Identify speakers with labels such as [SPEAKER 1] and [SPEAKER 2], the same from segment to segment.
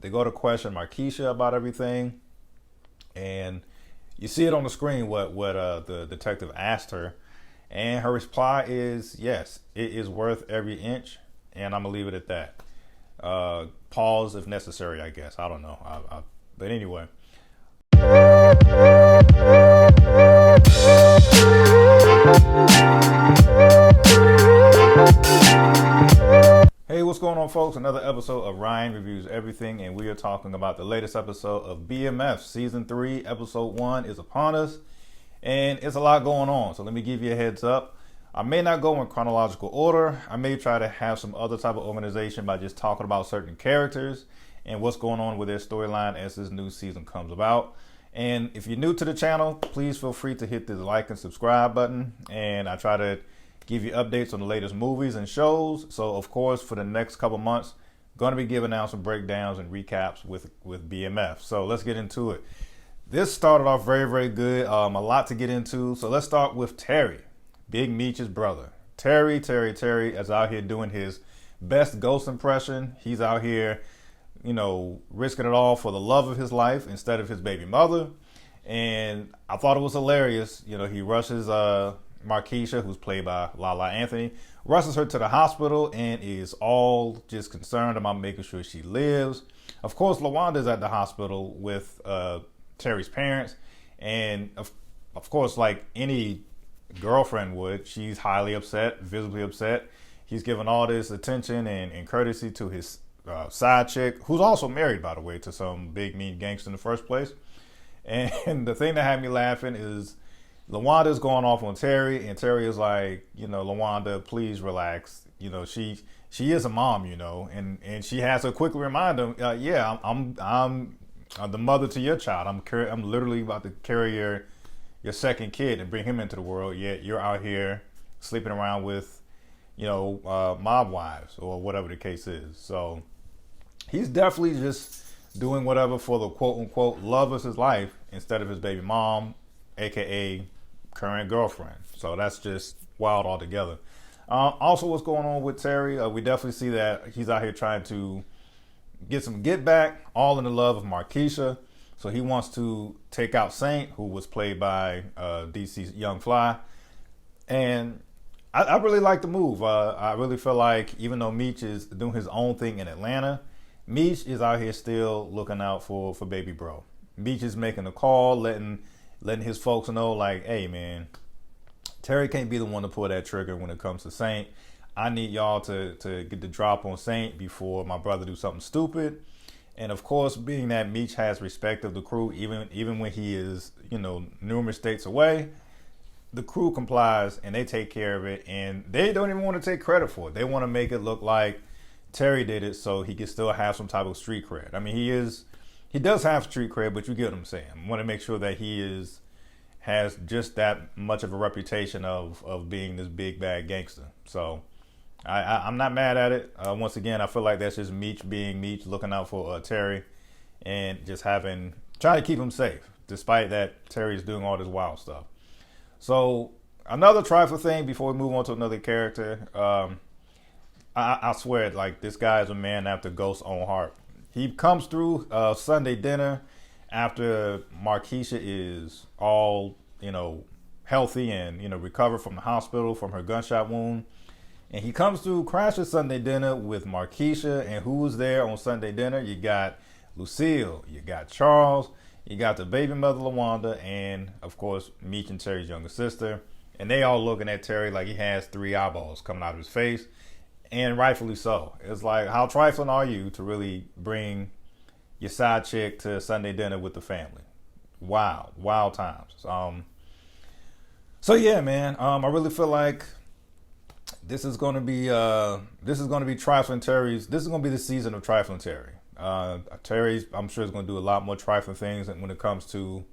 [SPEAKER 1] They go to question Markeisha about everything, and you see it on the screen what the detective asked her, and her reply is yes, it is worth every inch, and I'm gonna leave it at that. Pause if necessary, I guess. I don't know. But anyway. Hey, what's going on, folks? Another episode of Ryan Reviews Everything, and we are talking about the latest episode of BMF. Season 3, Episode 1 is upon us, and it's a lot going on. So let me give you a heads up. I may not go in chronological order. I may try to have some other type of organization by just talking about certain characters and what's going on with their storyline as this new season comes about. And if you're new to the channel, please feel free to hit the like and subscribe button. And I try to give you updates on the latest movies and shows. So, of course, for the next couple months, going to be giving out some breakdowns and recaps with BMF. So let's get into it. This started off very, very good. A lot to get into. So let's start with Terry, Big Meech's brother. Terry is out here doing his best ghost impression. He's out here, risking it all for the love of his life instead of his baby mother. And I thought it was hilarious. He rushes Markeisha, who's played by Lala Anthony, rushes her to the hospital and is all just concerned about making sure she lives. Of course, LaWanda's at the hospital with Terry's parents. And of course, like any girlfriend would, she's highly upset, visibly upset. He's giving all this attention and courtesy to his side chick, who's also married, by the way, to some big mean gangster in the first place. And the thing that had me laughing is LaWanda's going off on Terry, and Terry is like, LaWanda, please relax. She is a mom, and she has to quickly remind him, yeah, I'm the mother to your child. I'm literally about to carry your second kid and bring him into the world. Yet you're out here sleeping around with, mob wives or whatever the case is. So he's definitely just doing whatever for the quote unquote love of his life instead of his baby mom, aka current girlfriend. So that's just wild altogether. Also, what's going on with Terry? We definitely see that he's out here trying to get some get back, all in the love of Markeisha. So he wants to take out Saint, who was played by DC's Young Fly. And I really like the move. I really feel like even though Meech is doing his own thing in Atlanta, Meech is out here still looking out for baby bro. Meech is making a call, letting his folks know, like, hey, man, Terry can't be the one to pull that trigger when it comes to Saint. I need y'all to get the drop on Saint before my brother do something stupid. And of course, being that Meech has respect of the crew, even when he is, numerous states away, the crew complies and they take care of it. And they don't even want to take credit for it. They want to make it look like Terry did it so he can still have some type of street cred. I mean, he does have street cred, but you get what I'm saying. I want to make sure that he has just that much of a reputation of being this big bad gangster. So I'm not mad at it. Once again, I feel like that's just Meech being Meech, looking out for Terry and just trying to keep him safe, despite that Terry's doing all this wild stuff. So another trifle thing before we move on to another character. I swear, like, this guy is a man after Ghost's own heart. He comes through Sunday dinner after Markeisha is all, healthy and, recovered from the hospital from her gunshot wound. And he comes through, crashes Sunday dinner with Markeisha. And who's there on Sunday dinner? You got Lucille, you got Charles, you got the baby mother LaWanda, and of course, Meech and Terry's younger sister. And they all looking at Terry like he has 3 eyeballs coming out of his face. And rightfully so. It's like, how trifling are you to really bring your side chick to Sunday dinner with the family? Wild times. So yeah, man. I really feel like this is going to be trifling Terry's. This is going to be the season of trifling Terry. Terry's, I'm sure, is going to do a lot more trifling things when it comes to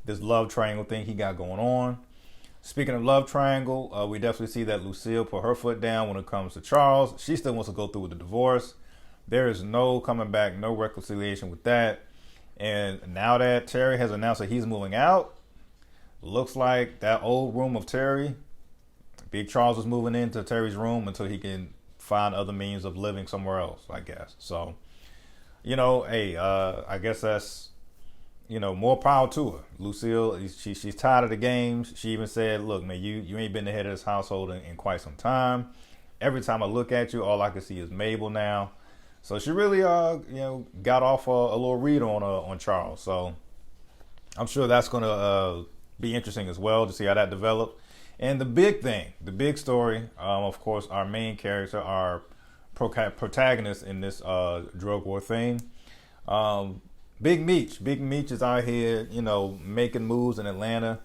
[SPEAKER 1] this love triangle thing he got going on. Speaking of love triangle, we definitely see that Lucille put her foot down when it comes to Charles. She still wants to go through with the divorce. There is no coming back, no reconciliation with that. And now that Terry has announced that he's moving out, looks like that old room of Terry, Big Charles is moving into Terry's room until he can find other means of living somewhere else, I guess. So Hey, I guess that's more power to her. Lucille, she's tired of the games. She even said, "Look, man, you ain't been the head of this household in quite some time. Every time I look at you, all I can see is Mabel now." So she really, got off a little read on Charles. So I'm sure that's gonna be interesting as well to see how that develops. And the big thing, the big story, of course, our main character, our protagonist in this drug war thing. Big Meech. Big Meech is out here, making moves in Atlanta,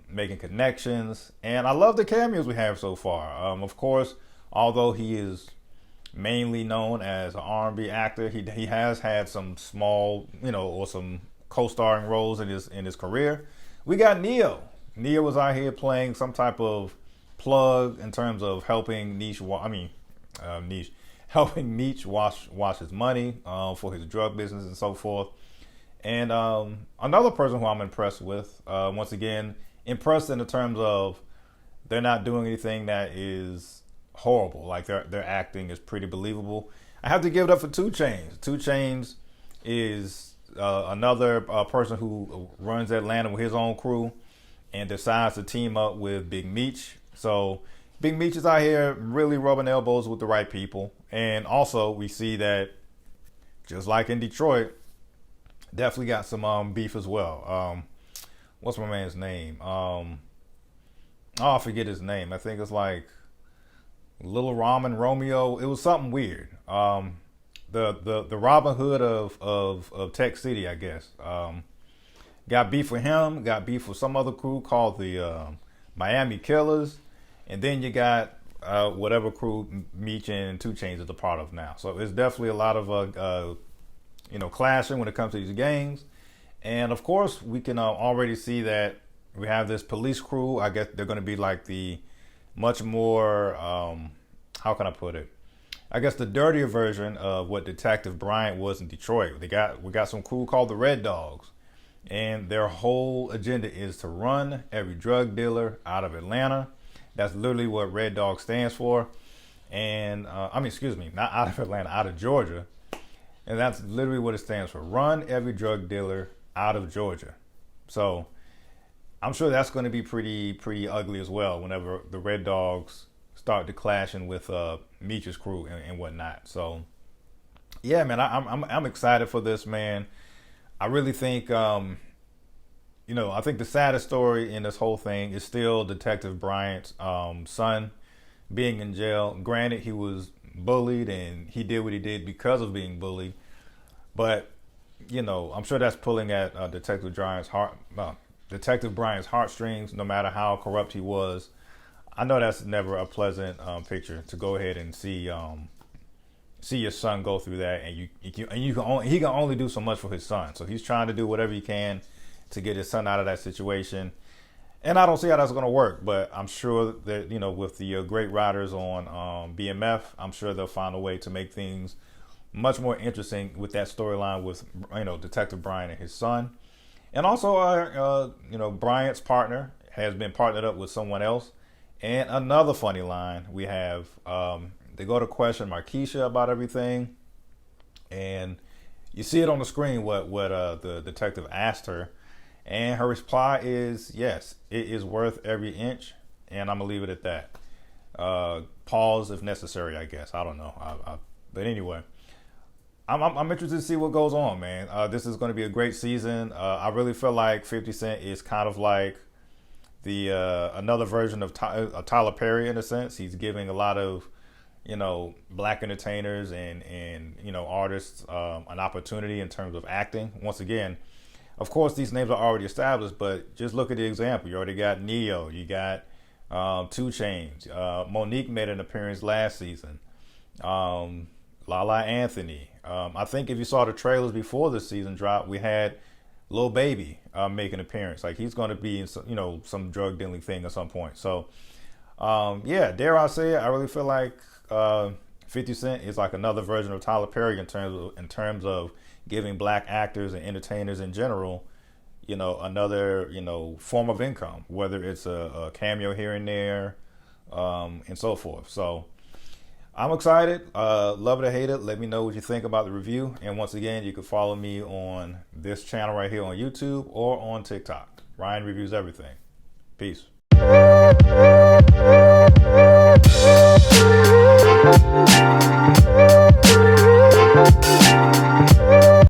[SPEAKER 1] making connections. And I love the cameos we have so far. Of course, although he is mainly known as an R&B actor, he has had some small, or some co-starring roles in his career. We got Neo. Neo was out here playing some type of plug in terms of helping helping Meech wash his money for his drug business and so forth. And another person who I'm impressed with, once again, impressed in the terms of they're not doing anything that is horrible. Like their acting is pretty believable. I have to give it up for 2 Chainz. 2 Chainz is another person who runs Atlanta with his own crew and decides to team up with Big Meech. So Big Meech is out here really rubbing elbows with the right people. And also we see that, just like in Detroit, definitely got some beef as well. What's my man's name? I forget his name. I think it's like Little Ramen Romeo. It was something weird. The Robin Hood of Tech City, I guess. Got beef with him. Got beef with some other crew called the Miami Killers. And then you got whatever crew Meech and 2 Chainz is a part of now. So it's definitely a lot of clashing when it comes to these games. And of course, we can already see that we have this police crew. I guess they're going to be like the much more, how can I put it? I guess the dirtier version of what Detective Bryant was in Detroit. We got some crew called the Red Dogs. And their whole agenda is to run every drug dealer out of Atlanta. That's literally what Red Dog stands for. And, not out of Atlanta, out of Georgia. And that's literally what it stands for. Run every drug dealer out of Georgia. So I'm sure that's going to be pretty ugly as well whenever the Red Dogs start to clashing with Meech's crew and whatnot. So, yeah, man, I'm excited for this, man. I really think, I think the saddest story in this whole thing is still Detective Bryant's son being in jail. Granted, he was bullied and he did what he did because of being bullied. But, I'm sure that's pulling at Detective Bryant's heartstrings, no matter how corrupt he was. I know that's never a pleasant picture to go ahead and see your son go through that, and he can only do so much for his son. So he's trying to do whatever he can to get his son out of that situation. And I don't see how that's going to work, but I'm sure that, with the great writers on BMF, I'm sure they'll find a way to make things much more interesting with that storyline with, Detective Bryant and his son. And also, Bryant's partner has been partnered up with someone else. And another funny line we have, they go to question Markeisha about everything. And you see it on the screen what the detective asked her. And her reply is, yes, it is worth every inch. And I'm going to leave it at that. Pause if necessary, I guess. I don't know. But anyway, I'm interested to see what goes on, man. This is going to be a great season. I really feel like 50 Cent is kind of like the another version of Tyler Perry in a sense. He's giving a lot of, black entertainers and artists an opportunity in terms of acting. Once again, of course, these names are already established, but just look at the example. You already got Neo. You got 2 Chainz. Monique made an appearance last season. Lala Anthony. I think if you saw the trailers before the season dropped, we had Lil Baby make an appearance. Like he's going to be in some drug dealing thing at some point. So, dare I say it, I really feel like 50 Cent is like another version of Tyler Perry in terms of giving black actors and entertainers in general, another, form of income, whether it's a cameo here and there, and so forth. So, I'm excited. Love it or hate it. Let me know what you think about the review. And once again, you can follow me on this channel right here on YouTube or on TikTok. Ryan Reviews Everything. Peace.